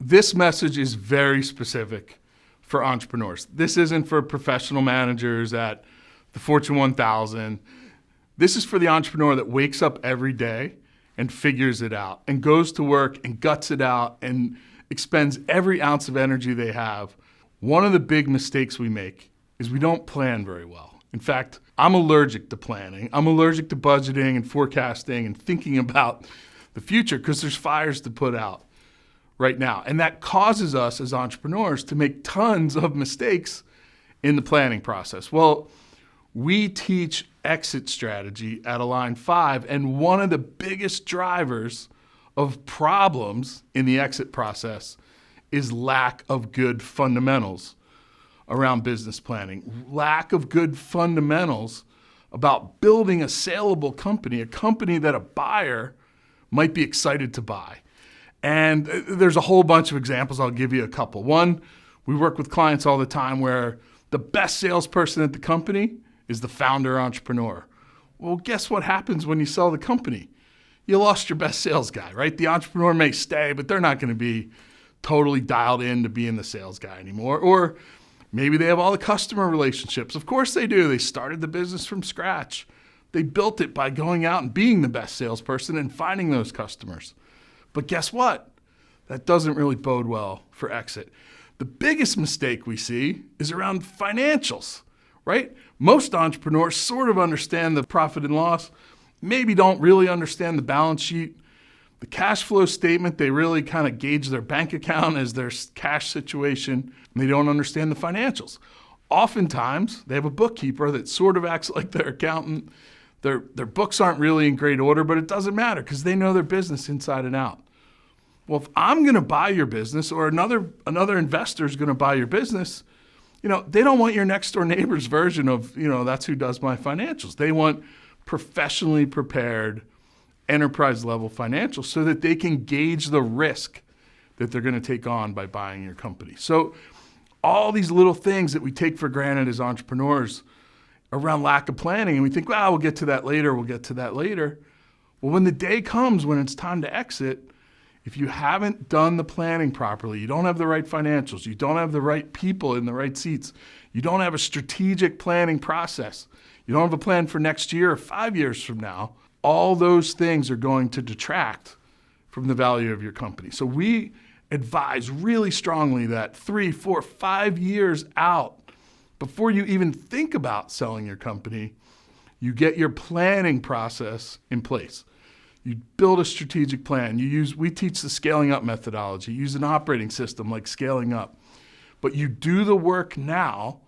This message is very specific for entrepreneurs. This isn't for professional managers at the Fortune 1000. This is for the entrepreneur that wakes up every day and figures it out and goes to work and guts it out and expends every ounce of energy they have. One of the big mistakes we make is we don't plan very well. In fact, I'm allergic to planning. I'm allergic to budgeting and forecasting and thinking about the future because there's fires to put out right now. And that causes us as entrepreneurs to make tons of mistakes in the planning process. Well, we teach exit strategy at Align 5, and one of the biggest drivers of problems in the exit process is lack of good fundamentals around business planning, lack of good fundamentals about building a saleable company, a company that a buyer might be excited to buy. And there's a whole bunch of examples. I'll give you a couple. One, we work with clients all the time where the best salesperson at the company is the founder entrepreneur. Well, guess what happens when you sell the company? You lost your best sales guy, right? The entrepreneur may stay, but they're not going to be totally dialed in to being the sales guy anymore. Or maybe they have all the customer relationships. Of course they do. They started the business from scratch. They built it by going out and being the best salesperson and finding those customers. But guess what? That doesn't really bode well for exit. The biggest mistake we see is around financials, right? Most entrepreneurs sort of understand the profit and loss, maybe don't really understand the balance sheet. The cash flow statement, they really kind of gauge their bank account as their cash situation, and they don't understand the financials. Oftentimes, they have a bookkeeper that sort of acts like their accountant. Their books aren't really in great order, but it doesn't matter because they know their business inside and out. Well, if I'm going to buy your business or another investor is going to buy your business, they don't want your next door neighbor's version of, that's who does my financials. They want professionally prepared enterprise level financials so that they can gauge the risk that they're going to take on by buying your company. So all these little things that we take for granted as entrepreneurs around lack of planning, and we think, we'll get to that later. Well, when the day comes when it's time to exit, if you haven't done the planning properly, you don't have the right financials, you don't have the right people in the right seats, you don't have a strategic planning process, you don't have a plan for next year or 5 years from now, all those things are going to detract from the value of your company. So we advise really strongly that 3, 4, 5 years out, before you even think about selling your company, you get your planning process in place. You build a strategic plan. We teach the scaling up methodology. Use an operating system like Scaling Up. But you do the work now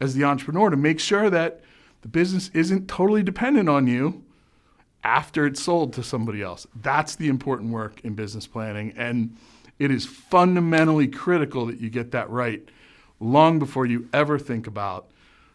as the entrepreneur to make sure that the business isn't totally dependent on you after it's sold to somebody else. That's the important work in business planning. And it is fundamentally critical that you get that right long before you ever think about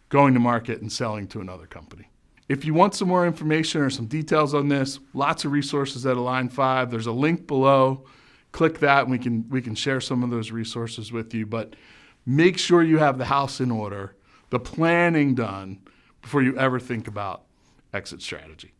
going to market and selling to another company. If you want some more information or some details on this, lots of resources at Align 5. There's a link below. Click that and we can share some of those resources with you. But make sure you have the house in order, the planning done before you ever think about exit strategy.